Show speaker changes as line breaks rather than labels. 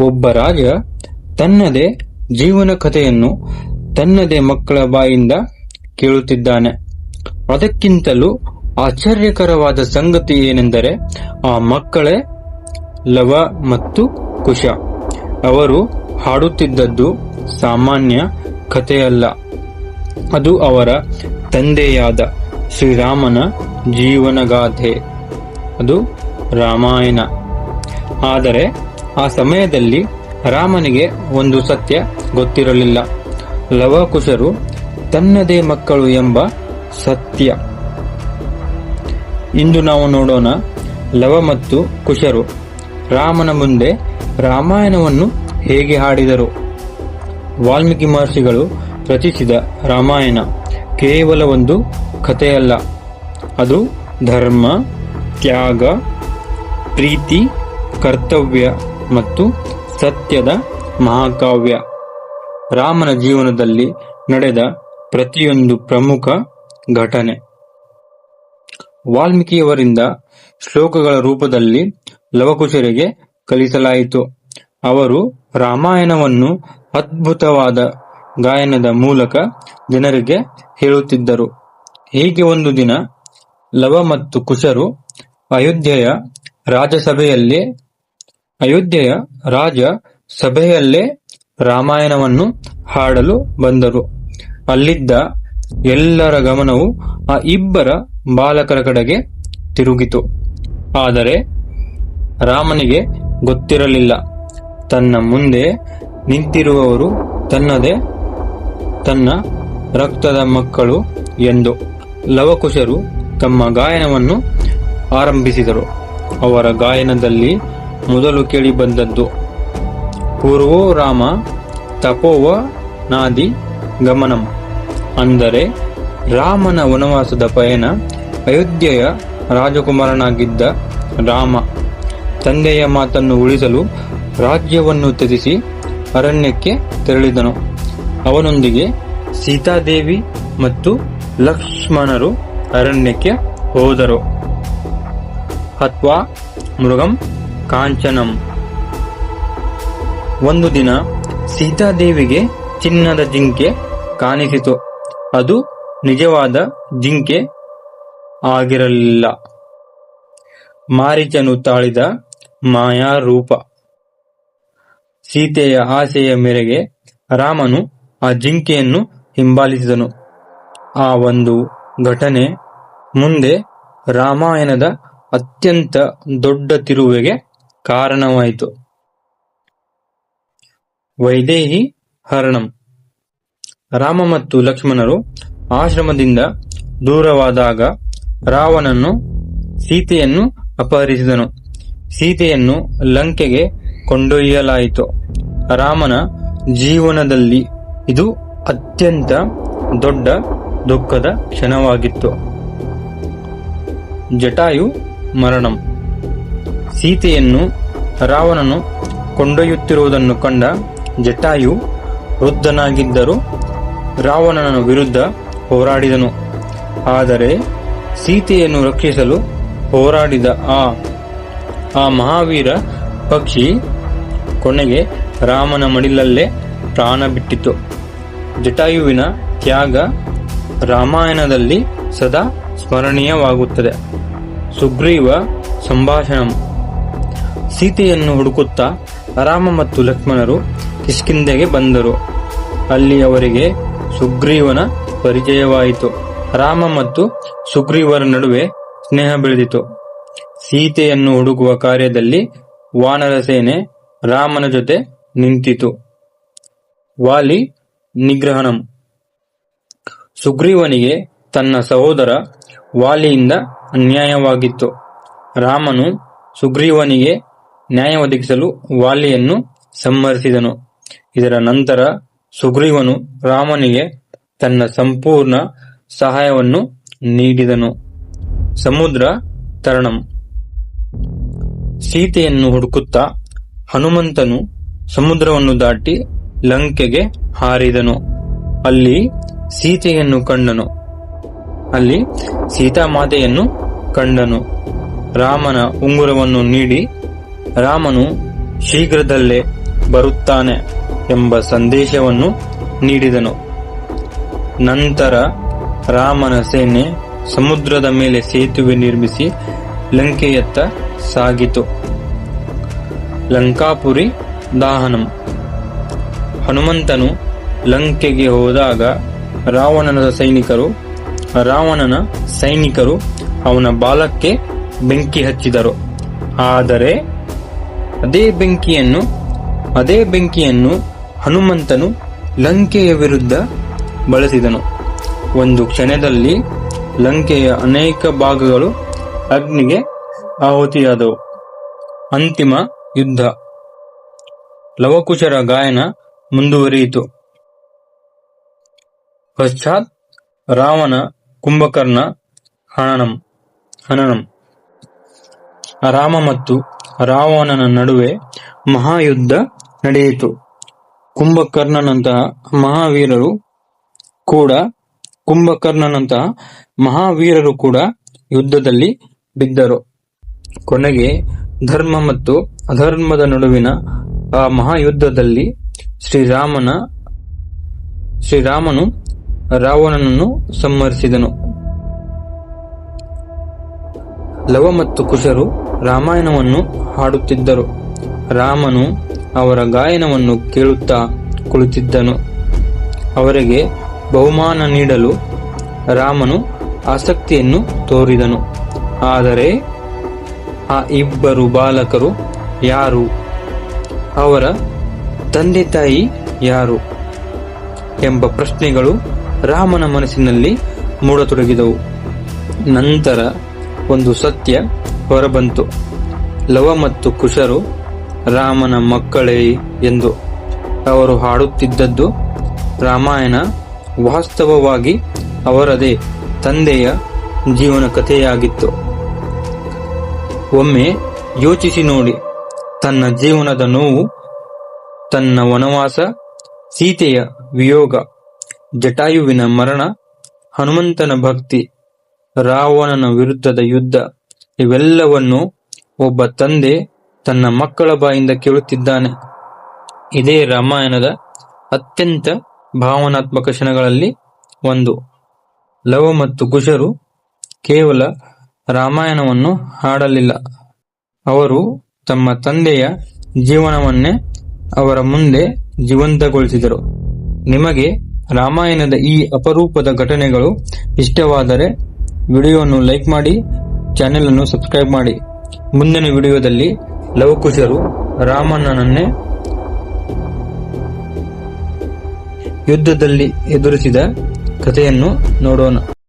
ಒಬ್ಬ ರಾಜ ತನ್ನದೇ ಜೀವನ ಕಥೆಯನ್ನು ತನ್ನದೇ ಮಕ್ಕಳ ಬಾಯಿಂದ ಕೇಳುತ್ತಿದ್ದಾನೆ. ಅದಕ್ಕಿಂತಲೂ ಆಶ್ಚರ್ಯಕರವಾದ ಸಂಗತಿ ಏನೆಂದರೆ ಆ ಮಕ್ಕಳೇ ಲವ ಮತ್ತು ಕುಶ. ಅವರು ಹಾಡುತ್ತಿದ್ದದ್ದು ಸಾಮಾನ್ಯ ಕಥೆಯಲ್ಲ, ಅದು ಅವರ ತಂದೆಯಾದ ಶ್ರೀರಾಮನ ಜೀವನಗಾಥೆ, ಅದು ರಾಮಾಯಣ. ಆದರೆ ಆ ಸಮಯದಲ್ಲಿ ರಾಮನಿಗೆ ಒಂದು ಸತ್ಯ ಗೊತ್ತಿರಲಿಲ್ಲ, ಲವಕುಶರು ತನ್ನದೇ ಮಕ್ಕಳು ಎಂಬ ಸತ್ಯ. ಇಂದು ನಾವು ನೋಡೋಣ ಲವ ಮತ್ತು ಕುಶರು ರಾಮನ ಮುಂದೆ ರಾಮಾಯಣವನ್ನು ಹೇಗೆ ಹಾಡಿದರು. ವಾಲ್ಮೀಕಿ ಮಹರ್ಷಿಗಳು ರಚಿಸಿದ ರಾಮಾಯಣ ಕೇವಲ ಒಂದು ಕಥೆಯಲ್ಲ, ಅದು ಧರ್ಮ, ತ್ಯಾಗ, ಪ್ರೀತಿ, ಕರ್ತವ್ಯ ಮತ್ತು ಸತ್ಯದ ಮಹಾಕಾವ್ಯ. ರಾಮನ ಜೀವನದಲ್ಲಿ ನಡೆದ ಪ್ರತಿಯೊಂದು ಪ್ರಮುಖ ಘಟನೆ ವಾಲ್ಮೀಕಿಯವರಿಂದ ಶ್ಲೋಕಗಳ ರೂಪದಲ್ಲಿ ಲವಕುಶರಿಗೆ ಕಲಿಸಲಾಯಿತು. ಅವರು ರಾಮಾಯಣವನ್ನು ಅದ್ಭುತವಾದ ಗಾಯನದ ಮೂಲಕ ಜನರಿಗೆ ಹೇಳುತ್ತಿದ್ದರು. ಹೀಗೆ ಒಂದು ದಿನ ಲವ ಮತ್ತು ಕುಶರು ಅಯೋಧ್ಯೆಯ ರಾಜಸಭೆಯಲ್ಲೇ ರಾಮಾಯಣವನ್ನು ಹಾಡಲು ಬಂದರು. ಅಲ್ಲಿದ್ದ ಎಲ್ಲರ ಗಮನವು ಆ ಇಬ್ಬರ ಬಾಲಕರ ಕಡೆಗೆ ತಿರುಗಿತು. ಆದರೆ ರಾಮನಿಗೆ ಗೊತ್ತಿರಲಿಲ್ಲ, ತನ್ನ ಮುಂದೆ ನಿಂತಿರುವವರು ತನ್ನ ರಕ್ತದ ಮಕ್ಕಳು ಎಂದು. ಲವಕುಶರು ತಮ್ಮ ಗಾಯನವನ್ನು ಆರಂಭಿಸಿದರು. ಅವರ ಗಾಯನದಲ್ಲಿ ಮೊದಲು ಕೇಳಿಬಂದದ್ದು ಪೂರ್ವೋ ರಾಮ ತಪೋವ ನಾದಿ ಗಮನಂ, ಅಂದರೆ ರಾಮನ ವನವಾಸದ ಪಯಣ. ಅಯೋಧ್ಯೆಯ ರಾಜಕುಮಾರನಾಗಿದ್ದ ರಾಮ ತಂದೆಯ ಮಾತನ್ನು ಉಳಿಸಲು ರಾಜ್ಯವನ್ನು ತ್ಯಜಿಸಿ ಅರಣ್ಯಕ್ಕೆ ತೆರಳಿದನು. ಅವನೊಂದಿಗೆ ಸೀತಾದೇವಿ ಮತ್ತು ಲಕ್ಷ್ಮಣರು ಅರಣ್ಯಕ್ಕೆ ಹೋದರು. ಹತ್ವಾ ಮೃಗಂ ಕಾಂಚನಂ. ಒಂದು ದಿನ ಸೀತಾದೇವಿಗೆ ಚಿನ್ನದ ಜಿಂಕೆ ಕಾಣಿಸಿತು. ಅದು ನಿಜವಾದ ಜಿಂಕೆ ಆಗಿರಲಿಲ್ಲ, ಮಾರೀಚನು ತಾಳಿದ ಮಾಯಾ ರೂಪ. ಸೀತೆಯ ಆಸೆಯ ಮೇರೆಗೆ ರಾಮನು ಆ ಜಿಂಕೆಯನ್ನು ಹಿಂಬಾಲಿಸಿದನು. ಆ ಒಂದು ಘಟನೆ ಮುಂದೆ ರಾಮಾಯಣದ ಅತ್ಯಂತ ದೊಡ್ಡ ತಿರುವಿಗೆ ಕಾರಣವಾಯಿತು. ವೈದೇಹಿ ಹರಣಂ. ರಾಮ ಮತ್ತು ಲಕ್ಷ್ಮಣರು ಆಶ್ರಮದಿಂದ ದೂರವಾದಾಗ ರಾವಣನು ಸೀತೆಯನ್ನು ಅಪಹರಿಸಿದನು. ಸೀತೆಯನ್ನು ಲಂಕೆಗೆ ಕೊಂಡೊಯ್ಯಲಾಯಿತು. ರಾಮನ ಜೀವನದಲ್ಲಿ ಇದು ಅತ್ಯಂತ ದೊಡ್ಡ ದುಃಖದ ಕ್ಷಣವಾಗಿತ್ತು. ಜಟಾಯು ಮರಣಂ. ಸೀತೆಯನ್ನು ರಾವಣನು ಕೊಂಡೊಯ್ಯುತ್ತಿರುವುದನ್ನು ಕಂಡ ಜಟಾಯು ವೃದ್ಧನಾಗಿದ್ದರೂ ರಾವಣನ ವಿರುದ್ಧ ಹೋರಾಡಿದನು. ಆದರೆ ಸೀತೆಯನ್ನು ರಕ್ಷಿಸಲು ಹೋರಾಡಿದ ಆ ಮಹಾವೀರ ಪಕ್ಷಿ ಕೊನೆಗೆ ರಾಮನ ಮಡಿಲಲ್ಲೇ ಪ್ರಾಣ ಬಿಟ್ಟಿತು. ಜಟಾಯುವಿನ ತ್ಯಾಗ ರಾಮಾಯಣದಲ್ಲಿ ಸದಾ ಸ್ಮರಣೀಯವಾಗುತ್ತದೆ. ಸುಗ್ರೀವ ಸಂಭಾಷಣಂ. ಸೀತೆಯನ್ನು ಹುಡುಕುತ್ತಾ ರಾಮ ಮತ್ತು ಲಕ್ಷ್ಮಣರು ಕಿಷ್ಕಿಂಧೆಗೆ ಬಂದರು. ಅಲ್ಲಿ ಅವರಿಗೆ ಸುಗ್ರೀವನ ಪರಿಚಯವಾಯಿತು. ರಾಮ ಮತ್ತು ಸುಗ್ರೀವರ ನಡುವೆ ಸ್ನೇಹ ಬೆಳೆದಿತು. ಸೀತೆಯನ್ನು ಹುಡುಕುವ ಕಾರ್ಯದಲ್ಲಿ ವಾನರ ಸೇನೆ ರಾಮನ ಜೊತೆ ನಿಂತಿತು. ವಾಲಿ ನಿಗ್ರಹಣಂ. ಸುಗ್ರೀವನಿಗೆ ತನ್ನ ಸಹೋದರ ವಾಲಿಯಿಂದ ಅನ್ಯಾಯವಾಗಿತ್ತು. ರಾಮನು ಸುಗ್ರೀವನಿಗೆ ನ್ಯಾಯ ಒದಗಿಸಲು ವಾಲಿಯನ್ನು ಸಂಹರಿಸಿದನು. ಇದರ ನಂತರ ಸುಗ್ರೀವನು ರಾಮನಿಗೆ ತನ್ನ ಸಂಪೂರ್ಣ ಸಹಾಯವನ್ನು ನೀಡಿದನು. ಸಮುದ್ರ ತರಣಂ. ಸೀತೆಯನ್ನು ಹುಡುಕುತ್ತಾ ಹನುಮಂತನು ಸಮುದ್ರವನ್ನು ದಾಟಿ ಲಂಕೆಗೆ ಹಾರಿದನು. ಅಲ್ಲಿ ಸೀತಾಮಾತೆಯನ್ನು ಕಂಡನು. ರಾಮನ ಉಂಗುರವನ್ನು ನೀಡಿ ರಾಮನು ಶೀಘ್ರದಲ್ಲೇ ಬರುತ್ತಾನೆ ಎಂಬ ಸಂದೇಶವನ್ನು ನೀಡಿದನು. ನಂತರ ರಾಮನ ಸೇನೆ ಸಮುದ್ರದ ಮೇಲೆ ಸೇತುವೆ ನಿರ್ಮಿಸಿ ಲಂಕೆಯತ್ತ ಸಾಗಿತು. ಲಂಕಾಪುರಿ ದಾಹನಂ. ಹನುಮಂತನು ಲಂಕೆಗೆ ಹೋದಾಗ ರಾವಣನ ಸೈನಿಕರು ಅವನ ಬಾಲಕ್ಕೆ ಬೆಂಕಿ ಹಚ್ಚಿದರು. ಆದರೆ ಅದೇ ಬೆಂಕಿಯನ್ನು ಹನುಮಂತನು ಲಂಕೆಯ ವಿರುದ್ಧ ಬಳಸಿದನು. ಒಂದು ಕ್ಷಣದಲ್ಲಿ ಲಂಕೆಯ ಅನೇಕ ಭಾಗಗಳು ಅಗ್ನಿಗೆ ಆಹುತಿಯಾದವು. ಅಂತಿಮ ಯುದ್ಧ. ಲವಕುಶರ ಗಾಯನ ಮುಂದುವರಿಯಿತು. ಪಶ್ಚಾತ್ ರಾವಣ ಕುಂಭಕರ್ಣ ಹನನಂ. ರಾಮ ಮತ್ತು ರಾವಣನ ನಡುವೆ ಮಹಾಯುದ್ಧ ನಡೆಯಿತು. ಕುಂಭಕರ್ಣನಂತಹ ಮಹಾವೀರರು ಕೂಡ ಯುದ್ಧದಲ್ಲಿ ಬಿದ್ದರು. ಕೊನೆಗೆ ಧರ್ಮ ಮತ್ತು ಅಧರ್ಮದ ನಡುವಿನ ಆ ಮಹಾಯುದ್ಧದಲ್ಲಿ ಶ್ರೀರಾಮನು ರಾವಣನನ್ನು ಸಂಹರಿಸಿದನು. ಲವ ಮತ್ತು ಕುಶರು ರಾಮಾಯಣವನ್ನು ಹಾಡುತ್ತಿದ್ದರು. ರಾಮನು ಅವರ ಗಾಯನವನ್ನು ಕೇಳುತ್ತಾ ಕುಳಿತಿದ್ದನು. ಅವರಿಗೆ ಬಹುಮಾನ ನೀಡಲು ರಾಮನು ಆಸಕ್ತಿಯನ್ನು ತೋರಿದನು. ಆದರೆ ಆ ಇಬ್ಬರು ಬಾಲಕರು ಯಾರು? ಅವರ ತಂದೆ ತಾಯಿ ಯಾರು? ಎಂಬ ಪ್ರಶ್ನೆಗಳು ರಾಮನ ಮನಸ್ಸಿನಲ್ಲಿ ಮೂಡತೊಡಗಿದವು. ನಂತರ ಒಂದು ಸತ್ಯ ಹೊರಬಂತು. ಲವ ಮತ್ತು ಕುಶರು ರಾಮನ ಮಕ್ಕಳೇ ಎಂದು. ಅವರು ಹಾಡುತ್ತಿದ್ದದ್ದು ರಾಮಾಯಣ ವಾಸ್ತವವಾಗಿ ಅವರದೇ ತಂದೆಯ ಜೀವನ ಕಥೆಯಾಗಿತ್ತು. ಒಮ್ಮೆ ಯೋಚಿಸಿ ನೋಡಿ. ತನ್ನ ಜೀವನದ ನೋವು, ತನ್ನ ವನವಾಸ, ಸೀತೆಯ ವಿಯೋಗ, ಜಟಾಯುವಿನ ಮರಣ, ಹನುಮಂತನ ಭಕ್ತಿ, ರಾವಣನ ವಿರುದ್ಧದ ಯುದ್ಧ, ಇವೆಲ್ಲವನ್ನು ಒಬ್ಬ ತಂದೆ ತನ್ನ ಮಕ್ಕಳ ಬಾಯಿಂದ ಕೇಳುತ್ತಿದ್ದಾನೆ. ಇದೇ ರಾಮಾಯಣದ ಅತ್ಯಂತ ಭಾವನಾತ್ಮಕ ಕ್ಷಣಗಳಲ್ಲಿ ಒಂದು. ಲವ ಮತ್ತು ಕುಶರು ಕೇವಲ ರಾಮಾಯಣವನ್ನು ಹಾಡಲಿಲ್ಲ, ಅವರು ತಮ್ಮ ತಂದೆಯ ಜೀವನವನ್ನೇ ಅವರ ಮುಂದೆ ಜೀವಂತಗೊಳಿಸಿದರು. ನಿಮಗೆ ರಾಮಾಯಣದ ಈ ಅಪರೂಪದ ಘಟನೆಗಳು ಇಷ್ಟವಾದರೆ ವಿಡಿಯೋವನ್ನು ಲೈಕ್ ಮಾಡಿ, ಚಾನೆಲ್ ಅನ್ನು ಸಬ್ಸ್ಕ್ರೈಬ್ ಮಾಡಿ. ಮುಂದಿನ ವಿಡಿಯೋದಲ್ಲಿ ಲವಕುಶರು ರಾಮನನ್ನೇ ಯುದ್ಧದಲ್ಲಿ ಎದುರಿಸಿದ ಕಥೆಯನ್ನು ನೋಡೋಣ.